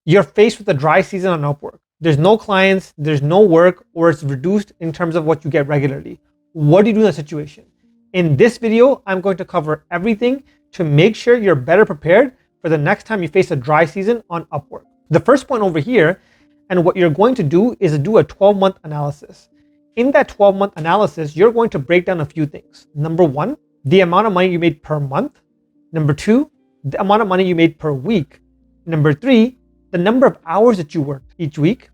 You're faced with a dry season on Upwork. There's no clients, there's no work, or it's reduced in terms of what you get regularly. What do you do in that situation? In this video, I'm going to cover everything to make sure you're better prepared for the next time you face a dry season on Upwork. The first point over here, and what you're going to do is do a 12-month analysis. In that 12-month analysis, you're going to break down a few things. Number one, the amount of money you made per month. Number two, the amount of money you made per week. Number three, the number of hours that you worked each week,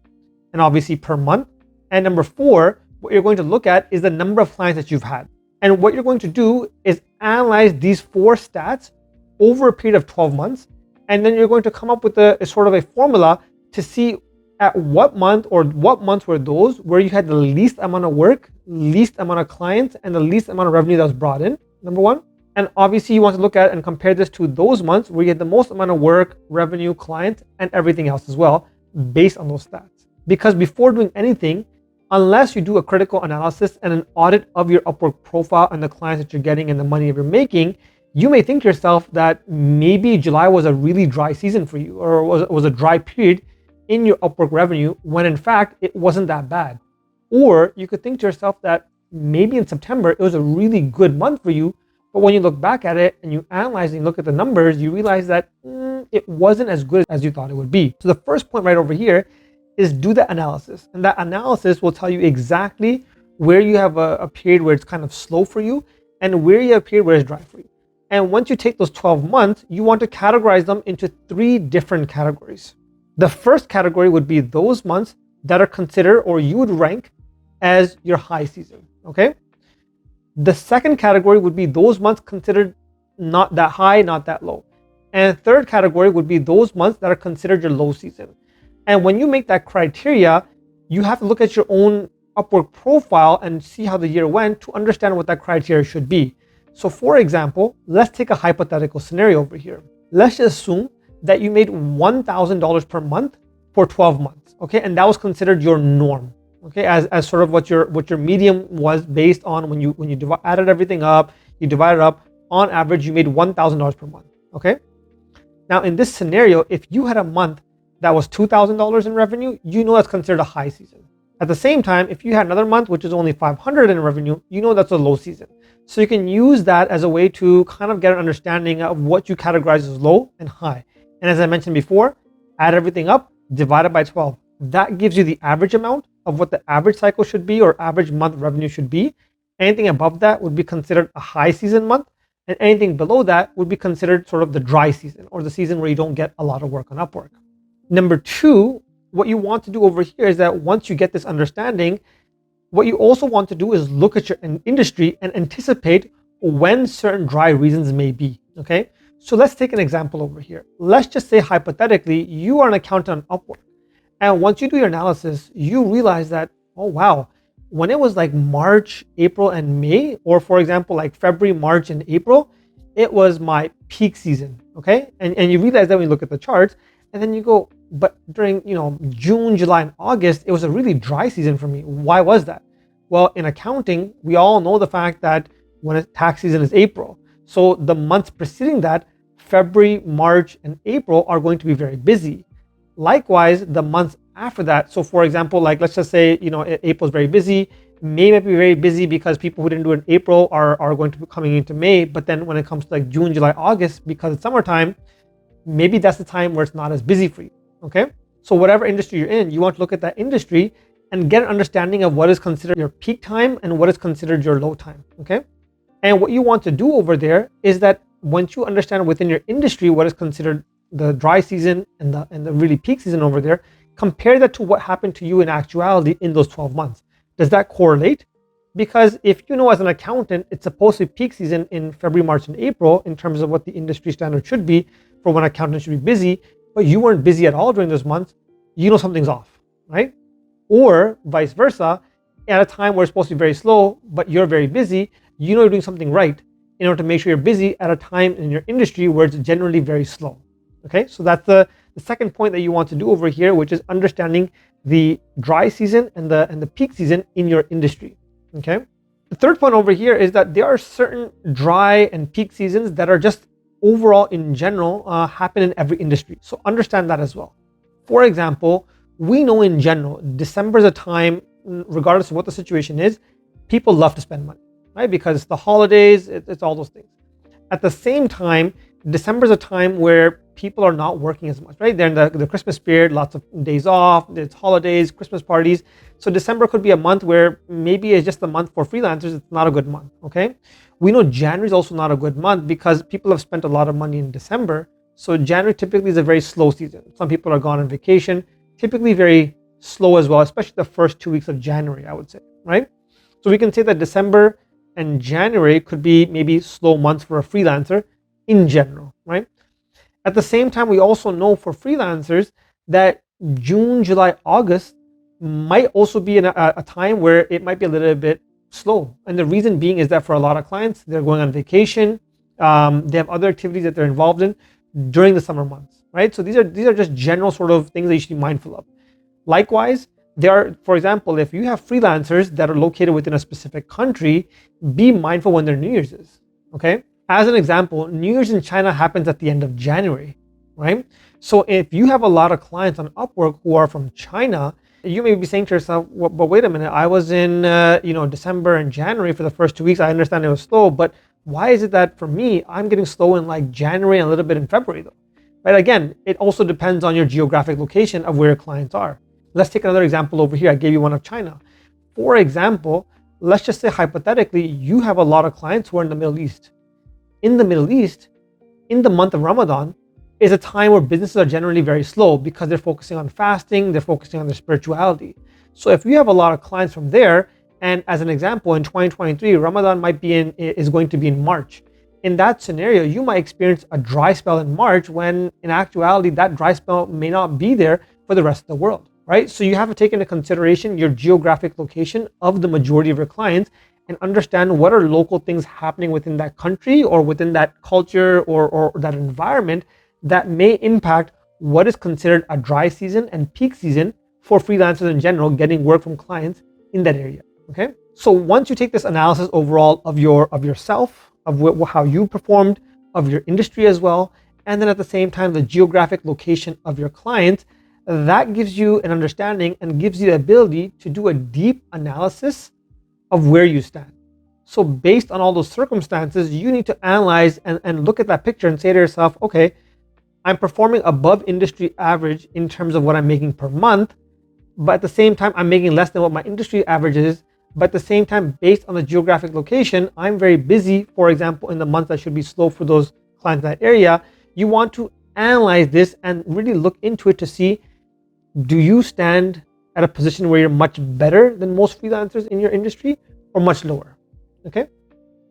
and obviously per month. And number four, what you're going to look at is the number of clients that you've had. And what you're going to do is analyze these four stats over a period of 12 months. And then you're going to come up with a sort of a formula to see at what month or what months were those where you had the least amount of work, least amount of clients, and the least amount of revenue that was brought in, number one. And obviously you want to look at and compare this to those months where you had the most amount of work, revenue, clients, and everything else as well, based on those stats. Because before doing anything, unless you do a critical analysis and an audit of your Upwork profile and the clients that you're getting and the money that you're making, you may think to yourself that maybe July was a really dry season for you, or was a dry period in your Upwork revenue, when in fact it wasn't that bad. Or you could think to yourself that maybe in September it was a really good month for you, but when you look back at it and you analyze and you look at the numbers, you realize that it wasn't as good as you thought it would be. So the first point right over here is do the analysis. And that analysis will tell you exactly where you have a period where it's kind of slow for you and where you have a period where it's dry for you. And once you take those 12 months, you want to categorize them into three different categories. The first category would be those months that are considered, or you would rank as your high season, okay? The second category would be those months considered not that high, not that low. And the third category would be those months that are considered your low season. And when you make that criteria, you have to look at your own Upwork profile and see how the year went to understand what that criteria should be. So for example, let's take a hypothetical scenario over here. Let's just assume that you made $1,000 per month for 12 months, okay? And that was considered your norm, okay? As sort of what your medium was based on when you added everything up, you divided up, on average, you made $1,000 per month, okay? Now in this scenario, if you had a month that was $2,000 in revenue, you know that's considered a high season. At the same time, if you had another month which is only $500 in revenue, you know that's a low season. So you can use that as a way to kind of get an understanding of what you categorize as low and high. And as I mentioned before, add everything up, divide it by 12. That gives you the average amount of what the average cycle should be or average month revenue should be. Anything above that would be considered a high season month, and anything below that would be considered sort of the dry season, or the season where you don't get a lot of work on Upwork. Number two, what you want to do over here is that once you get this understanding, what you also want to do is look at your industry and anticipate when certain dry reasons may be, okay? So let's take an example over here. Let's just say hypothetically, you are an accountant on Upwork. And once you do your analysis, you realize that, oh wow, when it was like March, April, and May, or for example, like February, March, and April, it was my peak season, okay? And you realize that when you look at the charts, and then you go, but during June, July, and August, it was a really dry season for me. Why was that? Well, in accounting, we all know the fact that when tax season is April. So the months preceding that, February, March, and April are going to be very busy. Likewise, the months after that. So for example, like let's just say, April is very busy. May might be very busy because people who didn't do it in April are going to be coming into May. But then when it comes to like June, July, August, because it's summertime, maybe that's the time where it's not as busy for you, okay? So whatever industry you're in, you want to look at that industry and get an understanding of what is considered your peak time and what is considered your low time, okay? And what you want to do over there is that once you understand within your industry what is considered the dry season and the really peak season over there, compare that to what happened to you in actuality in those 12 months. Does that correlate? Because if you know as an accountant, it's supposed to be peak season in February, March, and April in terms of what the industry standard should be for when accountants should be busy, but you weren't busy at all during those months, you know something's off, right? Or vice versa, at a time where it's supposed to be very slow, but you're very busy, you know you're doing something right in order to make sure you're busy at a time in your industry where it's generally very slow, okay? So that's the second point that you want to do over here, which is understanding the dry season and the peak season in your industry, okay? The third point over here is that there are certain dry and peak seasons that are just overall in general happen in every industry. So understand that as well. For example, we know in general, December is a time, regardless of what the situation is, people love to spend money, right? Because it's the holidays, it's all those things. At the same time, December is a time where people are not working as much, right? They're in the Christmas period, lots of days off, it's holidays, Christmas parties. So December could be a month where maybe it's just a month for freelancers, it's not a good month, okay? We know January is also not a good month because people have spent a lot of money in December. So January typically is a very slow season. Some people are gone on vacation, typically very slow as well, especially the first 2 weeks of January, I would say, right? So we can say that December and January could be maybe slow months for a freelancer in general, right? At the same time, we also know for freelancers that June, July, August might also be a time where it might be a little bit slow. And the reason being is that for a lot of clients, they're going on vacation. They have other activities that they're involved in during the summer months, right? So these are just general sort of things that you should be mindful of. Likewise, there are, for example, if you have freelancers that are located within a specific country, be mindful when their New Year's is, okay? As an example, New Year's in China happens at the end of January, right? So if you have a lot of clients on Upwork who are from China, you may be saying to yourself, well, but wait a minute, I was in December and January for the first 2 weeks. I understand it was slow, but why is it that for me, I'm getting slow in like January and a little bit in February though? Right? Again, it also depends on your geographic location of where your clients are. Let's take another example over here. I gave you one of China. For example, let's just say hypothetically, you have a lot of clients who are in the Middle East. In the Middle East, in the month of Ramadan, is a time where businesses are generally very slow because they're focusing on fasting, they're focusing on their spirituality. So if you have a lot of clients from there, and as an example, in 2023, Ramadan is going to be in March. In that scenario, you might experience a dry spell in March when in actuality, that dry spell may not be there for the rest of the world, right? So you have to take into consideration your geographic location of the majority of your clients and understand what are local things happening within that country or within that culture or that environment that may impact what is considered a dry season and peak season for freelancers in general getting work from clients in that area. Okay, so once you take this analysis overall of yourself, of how you performed, of your industry as well, and then at the same time the geographic location of your clients, that gives you an understanding and gives you the ability to do a deep analysis of where you stand. So based on all those circumstances, you need to analyze and look at that picture and say to yourself, okay, I'm performing above industry average in terms of what I'm making per month, but at the same time, I'm making less than what my industry average is. But at the same time, based on the geographic location, I'm very busy, for example, in the months that should be slow for those clients in that area. You want to analyze this and really look into it to see, do you stand at a position where you're much better than most freelancers in your industry or much lower, okay?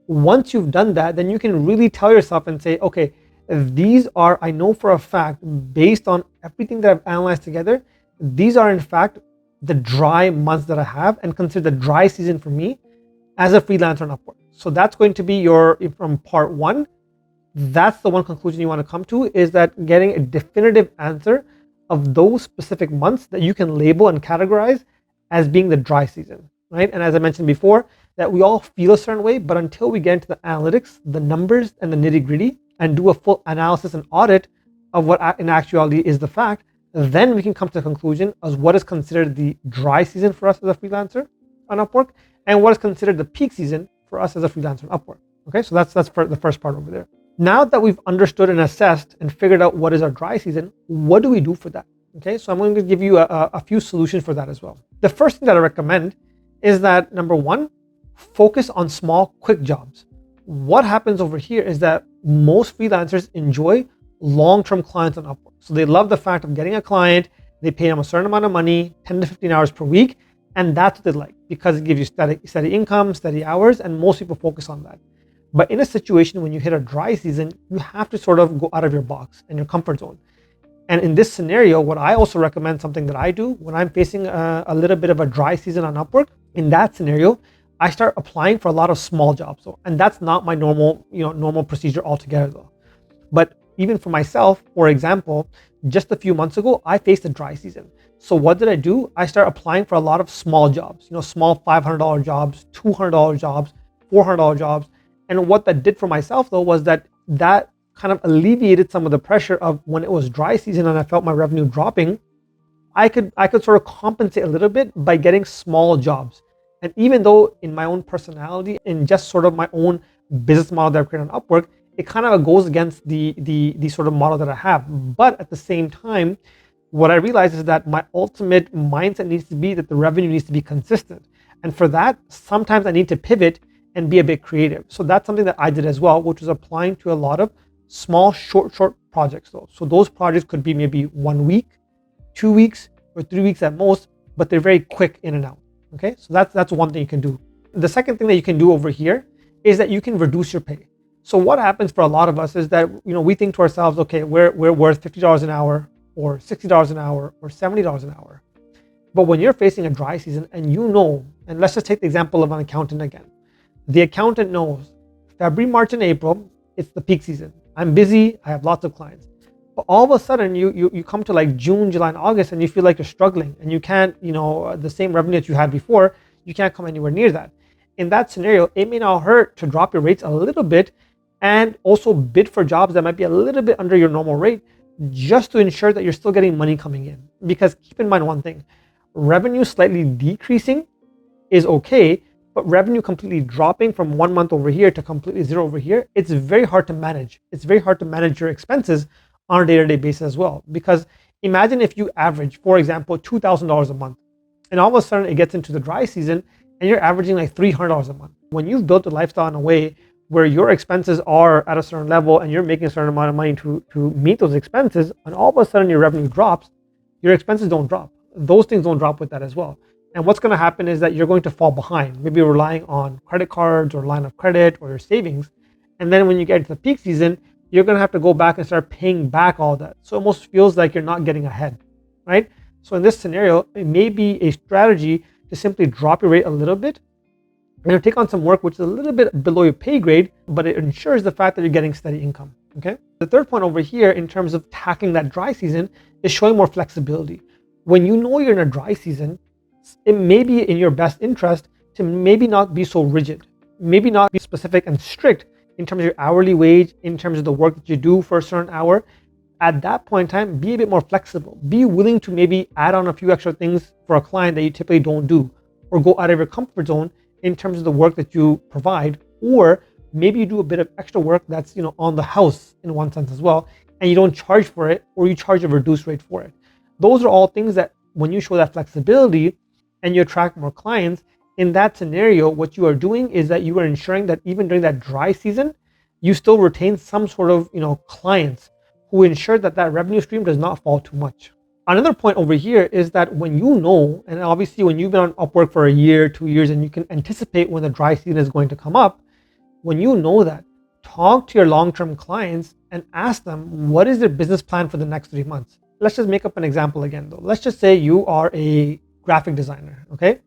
Once you've done that, then you can really tell yourself and say, okay, these are, I know for a fact, based on everything that I've analyzed together, these are in fact the dry months that I have and consider the dry season for me as a freelancer on Upwork. So that's going to be from part one. That's the one conclusion you want to come to, is that getting a definitive answer of those specific months that you can label and categorize as being the dry season, right? And as I mentioned before, that we all feel a certain way, but until we get into the analytics, the numbers and the nitty gritty, and do a full analysis and audit of what in actuality is the fact, then we can come to the conclusion of what is considered the dry season for us as a freelancer on Upwork and what is considered the peak season for us as a freelancer on Upwork. Okay, so that's for the first part over there. Now that we've understood and assessed and figured out what is our dry season, what do we do for that? Okay, so I'm going to give you a few solutions for that as well. The first thing that I recommend is that, number one, focus on small, quick jobs. What happens over here is that most freelancers enjoy long-term clients on Upwork. So they love the fact of getting a client, they pay them a certain amount of money, 10 to 15 hours per week, and that's what they like because it gives you steady income, steady hours, and most people focus on that. But in a situation when you hit a dry season, you have to sort of go out of your box and your comfort zone. And in this scenario, what I also recommend, something that I do when I'm facing a little bit of a dry season on Upwork, in that scenario, I start applying for a lot of small jobs. So, and that's not my normal procedure altogether though. But even for myself, for example, just a few months ago, I faced a dry season. So what did I do? I started applying for a lot of small jobs, small $500 jobs, $200 jobs, $400 jobs. And what that did for myself though, was that kind of alleviated some of the pressure of when it was dry season and I felt my revenue dropping. I could sort of compensate a little bit by getting small jobs. And even though in my own personality and just sort of my own business model that I've created on Upwork, it kind of goes against the sort of model that I have. But at the same time, what I realized is that my ultimate mindset needs to be that the revenue needs to be consistent. And for that, sometimes I need to pivot and be a bit creative. So that's something that I did as well, which was applying to a lot of small, short projects though. So those projects could be maybe 1 week, 2 weeks, or 3 weeks at most, but they're very quick in and out. Okay, so that's one thing you can do. The second thing that you can do over here is that you can reduce your pay. So what happens for a lot of us is that, you know, we think to ourselves, okay, we're worth $50 an hour or $60 an hour or $70 an hour. But when you're facing a dry season and you know, and let's just take the example of an accountant again. The accountant knows February, March, and April, it's the peak season. I'm busy, I have lots of clients. But all of a sudden you come to like June, July, and August and you feel like you're struggling and you can't, you know, the same revenue that you had before, you can't come anywhere near that. In that scenario, it may not hurt to drop your rates a little bit and also bid for jobs that might be a little bit under your normal rate just to ensure that you're still getting money coming in. Because keep in mind one thing, revenue slightly decreasing is okay, but revenue completely dropping from 1 month over here to completely zero over here, it's very hard to manage. It's very hard to manage your expenses on a day-to-day basis as well. Because imagine if you average, for example, $2,000 a month, and all of a sudden it gets into the dry season and you're averaging like $300 a month. When you've built a lifestyle in a way where your expenses are at a certain level and you're making a certain amount of money to meet those expenses, and all of a sudden your revenue drops, your expenses don't drop. Those things don't drop with that as well. And what's going to happen is that you're going to fall behind, maybe relying on credit cards or line of credit or your savings. And then when you get into the peak season, you're going to have to go back and start paying back all that. So it almost feels like you're not getting ahead, right? So in this scenario, it may be a strategy to simply drop your rate a little bit and take on some work which is a little bit below your pay grade, but it ensures the fact that you're getting steady income, okay? The third point over here in terms of tackling that dry season is showing more flexibility. When you know you're in a dry season, it may be in your best interest to maybe not be so rigid, maybe not be specific and strict in terms of your hourly wage, in terms of the work that you do for a certain hour. At that point in time, be a bit more flexible. Be willing to maybe add on a few extra things for a client that you typically don't do, or go out of your comfort zone in terms of the work that you provide, or maybe you do a bit of extra work that's, you know, on the house in one sense as well, and you don't charge for it, or you charge a reduced rate for it. Those are all things that when you show that flexibility and you attract more clients, in that scenario, what you are doing is that you are ensuring that even during that dry season, you still retain some sort of, you know, clients who ensure that that revenue stream does not fall too much. Another point over here is that when you know, and obviously when you've been on Upwork for a year, 2 years, and you can anticipate when the dry season is going to come up, when you know that, talk to your long-term clients and ask them, what is their business plan for the next 3 months? Let's just make up an example again though. Let's just say you are a graphic designer, okay?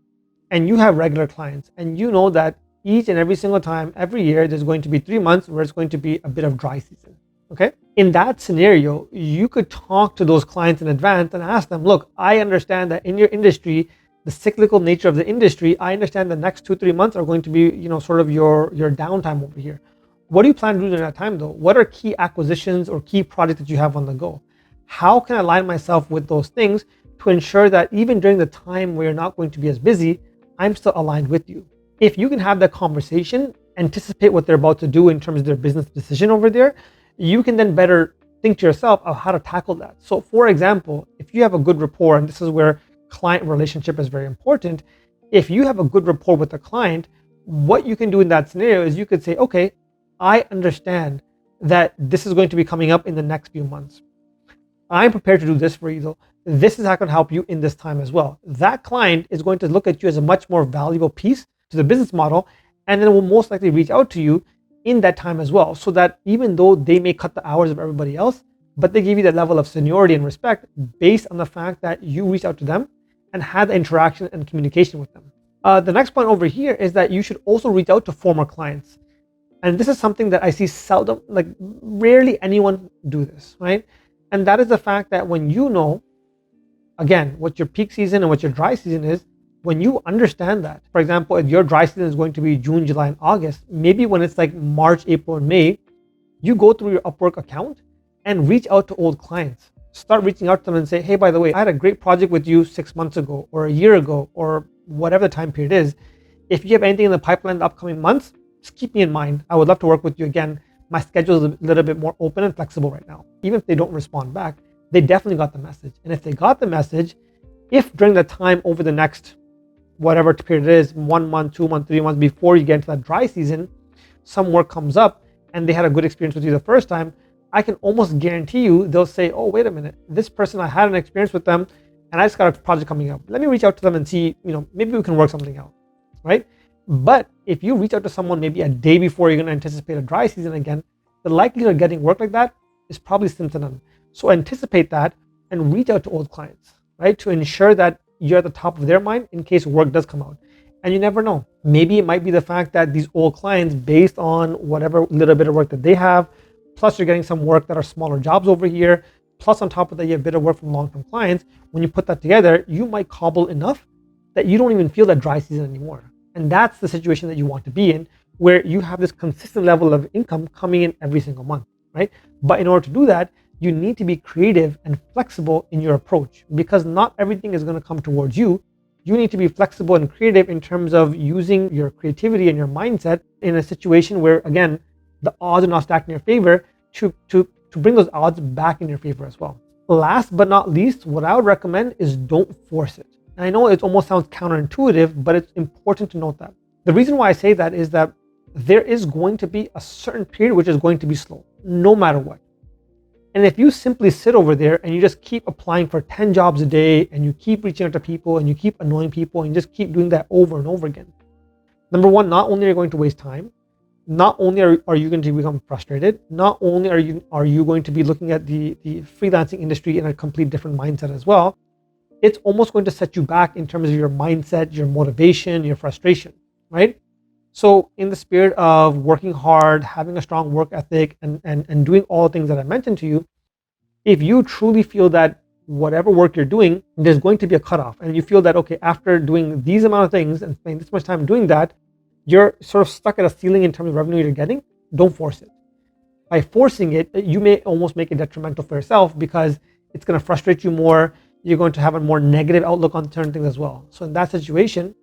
And you have regular clients, and you know that each and every single time, every year, there's going to be 3 months where it's going to be a bit of dry season, okay? In that scenario, you could talk to those clients in advance and ask them, look, I understand that in your industry, the cyclical nature of the industry, I understand the next 2-3 months are going to be, you know, sort of your downtime over here. What do you plan to do during that time though? What are key acquisitions or key projects that you have on the go? How can I align myself with those things to ensure that even during the time where you're not going to be as busy, I'm still aligned with you? If you can have that conversation, anticipate what they're about to do in terms of their business decision over there, you can then better think to yourself of how to tackle that. So for example, if you have a good rapport, and this is where client relationship is very important, if you have a good rapport with the client, what you can do in that scenario is you could say, okay, I understand that this is going to be coming up in the next few months. I'm prepared to do this for you though. This is how I can help you in this time as well. That client is going to look at you as a much more valuable piece to the business model, and then will most likely reach out to you in that time as well, so that even though they may cut the hours of everybody else, but they give you that level of seniority and respect based on the fact that you reached out to them and had the interaction and communication with them. The next point over here is that you should also reach out to former clients. And this is something that I see seldom, like rarely anyone do this, right? And that is the fact that when you know, again, what your peak season and what your dry season is, when you understand that, for example, if your dry season is going to be June, July, and August, maybe when it's like March, April, and May, you go through your Upwork account and reach out to old clients. start reaching out to them and say, hey, by the way, I had a great project with you 6 months ago or a year ago or whatever the time period is. If you have anything in the pipeline in the upcoming months, just keep me in mind. I would love to work with you again. My schedule is a little bit more open and flexible right now. Even if they don't respond back, they definitely got the message. And if they got the message, if during the time over the next whatever period it is, 1 month, 2 months, 3 months before you get into that dry season, some work comes up and they had a good experience with you the first time, I can almost guarantee you they'll say, oh, wait a minute, this person, I had an experience with them and I just got a project coming up. Let me reach out to them and see, maybe we can work something out, right? But if you reach out to someone maybe a day before you're going to anticipate a dry season again, the likelihood of getting work like that is probably slim to none. So anticipate that and reach out to old clients, right? To ensure that you're at the top of their mind in case work does come out. And you never know. Maybe it might be the fact that these old clients, based on whatever little bit of work that they have, plus you're getting some work that are smaller jobs over here, plus on top of that you have a bit of work from long-term clients. When you put that together, you might cobble enough that you don't even feel that dry season anymore. And that's the situation that you want to be in, where you have this consistent level of income coming in every single month, right? But in order to do that, you need to be creative and flexible in your approach, because not everything is going to come towards you. You need to be flexible and creative in terms of using your creativity and your mindset in a situation where, again, the odds are not stacked in your favor, to bring those odds back in your favor as well. Last but not least, what I would recommend is don't force it. And I know it almost sounds counterintuitive, but it's important to note that. The reason why I say that is that there is going to be a certain period which is going to be slow, no matter what. And if you simply sit over there and you just keep applying for 10 jobs a day and you keep reaching out to people and you keep annoying people and you just keep doing that over and over again, number one, not only are you going to waste time, not only are you going to become frustrated, not only are you going to be looking at the freelancing industry in a complete different mindset as well, it's almost going to set you back in terms of your mindset, your motivation, your frustration, right? So in the spirit of working hard, having a strong work ethic, and doing all the things that I mentioned to you, if you truly feel that whatever work you're doing, there's going to be a cutoff, and you feel that, okay, after doing these amount of things and spending this much time doing that, you're sort of stuck at a ceiling in terms of revenue you're getting, don't force it. By forcing it, you may almost make it detrimental for yourself, because it's going to frustrate you more. You're going to have a more negative outlook on certain things as well. So in that situation,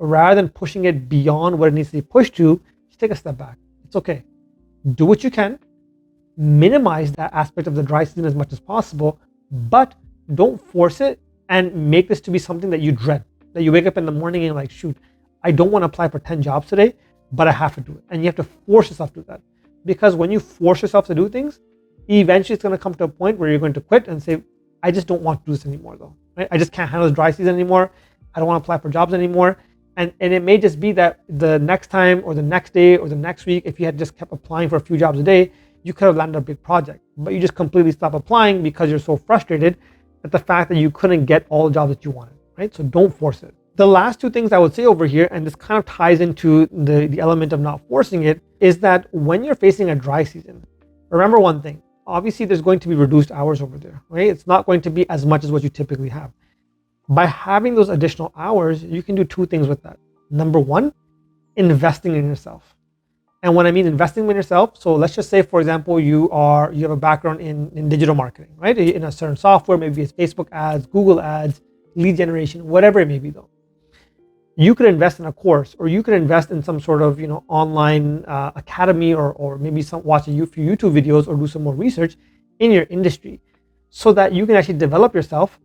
rather than pushing it beyond what it needs to be pushed to, just take a step back. It's okay. Do what you can. Minimize that aspect of the dry season as much as possible, but don't force it and make this to be something that you dread. That you wake up in the morning and you're like, shoot, I don't want to apply for 10 jobs today, but I have to do it. And you have to force yourself to do that. Because when you force yourself to do things, eventually it's going to come to a point where you're going to quit and say, I just don't want to do this anymore though. Right? I just can't handle this dry season anymore. I don't want to apply for jobs anymore. And it may just be that the next time or the next day or the next week, if you had just kept applying for a few jobs a day, you could have landed a big project. But you just completely stopped applying because you're so frustrated at the fact that you couldn't get all the jobs that you wanted, right? So don't force it. The last two things I would say over here, and this kind of ties into the element of not forcing it, is that when you're facing a dry season, remember one thing. Obviously, there's going to be reduced hours over there, right? It's not going to be as much as what you typically have. By having those additional hours, you can do two things with that. Number one, investing in yourself. And when I mean investing in yourself, so let's just say, for example, you have a background in digital marketing, right? In a certain software, maybe it's Facebook ads, Google ads, lead generation, whatever it may be though. You could invest in a course, or you could invest in some sort of online academy, or maybe watch a few YouTube videos or do some more research in your industry, so that you can actually develop yourself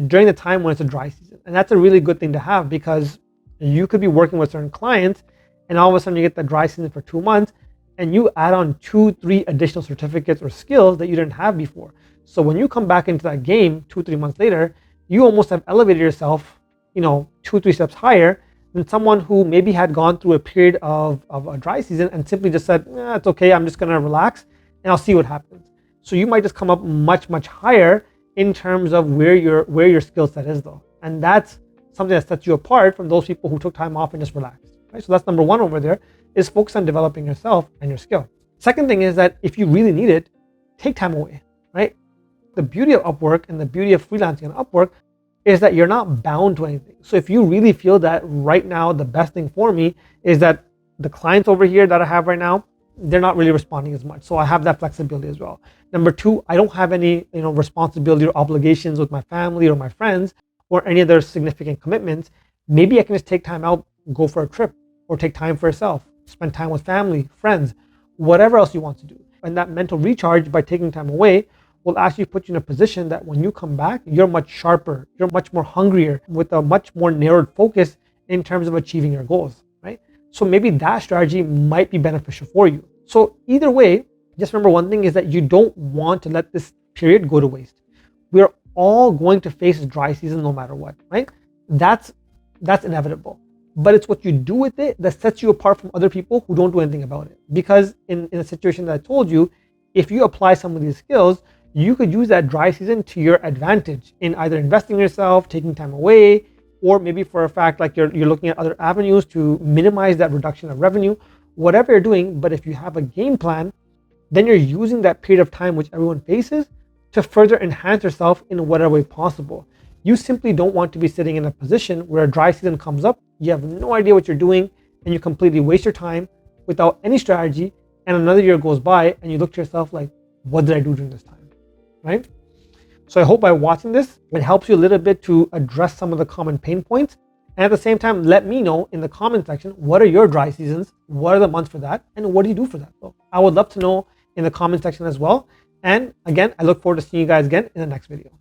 during the time when it's a dry season. And that's a really good thing to have, because you could be working with certain clients and all of a sudden you get the dry season for 2 months and you add on 2-3 additional certificates or skills that you didn't have before. So when you come back into that game 2-3 months later, you almost have elevated yourself 2-3 steps higher than someone who maybe had gone through a period of a dry season and simply just said, it's okay, I'm just gonna relax and I'll see what happens. So you might just come up much higher in terms of where your skill set is though. And that's something that sets you apart from those people who took time off and just relaxed, right? So that's number one over there, is focus on developing yourself and your skill. Second thing is that if you really need it, take time away, right? The beauty of Upwork and the beauty of freelancing on Upwork is that you're not bound to anything. So if you really feel that right now the best thing for me is that the clients over here that I have right now, they're not really responding as much. So I have that flexibility as well. Number two, I don't have any, responsibility or obligations with my family or my friends or any other significant commitments. Maybe I can just take time out, go for a trip, or take time for yourself, spend time with family, friends, whatever else you want to do. And that mental recharge by taking time away will actually put you in a position that when you come back, you're much sharper, you're much more hungrier, with a much more narrowed focus in terms of achieving your goals, right? So maybe that strategy might be beneficial for you. So either way, just remember one thing is that you don't want to let this period go to waste. We're all going to face a dry season no matter what, right? That's inevitable. But it's what you do with it that sets you apart from other people who don't do anything about it. Because in a situation that I told you, if you apply some of these skills, you could use that dry season to your advantage in either investing in yourself, taking time away, or maybe for a fact, like you're looking at other avenues to minimize that reduction of revenue, whatever you're doing. But if you have a game plan, then you're using that period of time which everyone faces to further enhance yourself in whatever way possible. You simply don't want to be sitting in a position where a dry season comes up, you have no idea what you're doing, and you completely waste your time without any strategy, and another year goes by and you look to yourself like, what did I do during this time, right? So I hope by watching this, it helps you a little bit to address some of the common pain points. And at the same time, let me know in the comment section, what are your dry seasons? What are the months for that? And what do you do for that? So I would love to know in the comment section as well. And again, I look forward to seeing you guys again in the next video.